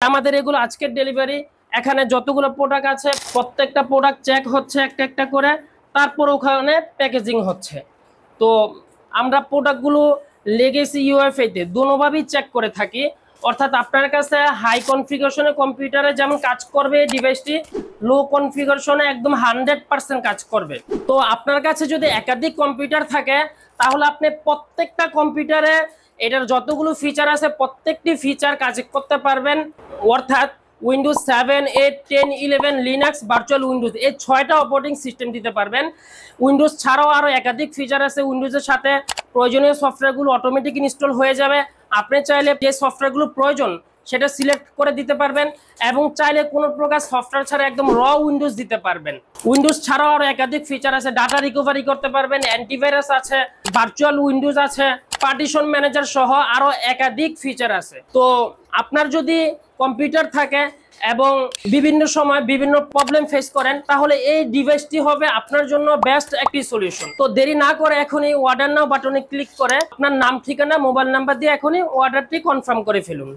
আমাদের এগুলো আজকের ডেলিভারি। এখানে যতগুলো প্রোডাক্ট আছে প্রত্যেকটা প্রোডাক্ট চেক হচ্ছে একটা একটা করে, তারপর ওখানে প্যাকেজিং হচ্ছে। তো আমরা প্রোডাক্টগুলো লেগেসি ইউএফএতে দুভাবেই চেক করে থাকি। অর্থাৎ আপনার কাছে হাই কনফিগারেশনে কম্পিউটারে যেমন কাজ করবে ডিভাইসটি, লো কনফিগারেশনে একদম 100% কাজ করবে। তো আপনার কাছে যদি একাধিক কম্পিউটার থাকে তাহলে আপনি প্রত্যেকটা কম্পিউটারে এটার যতগুলো ফিচার আছে প্রত্যেকটি ফিচার কাজ করতে পারবেন। অর্থাৎ উইন্ডোজ 7, 8, 10, 11, লিনাক্স, ভার্চুয়াল উইন্ডোজ এই 6টা অপারেটিং সিস্টেম দিতে পারবেন। উইন্ডোজ ছাড়াও আরও একাধিক ফিচার আছে। উইন্ডোজের সাথে প্রয়োজনীয় সফটওয়্যারগুলো অটোমেটিক ইনস্টল হয়ে যাবে। আপনি চাইলে যে সফটওয়্যারগুলো প্রয়োজন সেটা সিলেক্ট করে দিতে পারবেন, এবং চাইলে কোনো প্রকার সফটওয়্যার ছাড়া একদম র উইন্ডোজ দিতে পারবেন। উইন্ডোজ ছাড়াও আরও একাধিক ফিচার আছে। ডাটা রিকভারি করতে পারবেন, অ্যান্টিভাইরাস আছে, ভার্চুয়াল উইন্ডোজ আছে, পার্টিশন ম্যানেজার সহ আরও একাধিক ফিচার আছে। তো আপনার যদি কম্পিউটার থাকে এবং বিভিন্ন সময় বিভিন্ন প্রবলেম ফেস করেন তাহলে এই ডিভাইসটি হবে আপনার জন্য বেস্ট একটি সলিউশন। তো দেরি না করে এখনই অর্ডার নাও বাটনে ক্লিক করে আপনার নাম, ঠিকানা, মোবাইল নাম্বার দিয়ে এখনই অর্ডারটি কনফার্ম করে ফেলুন।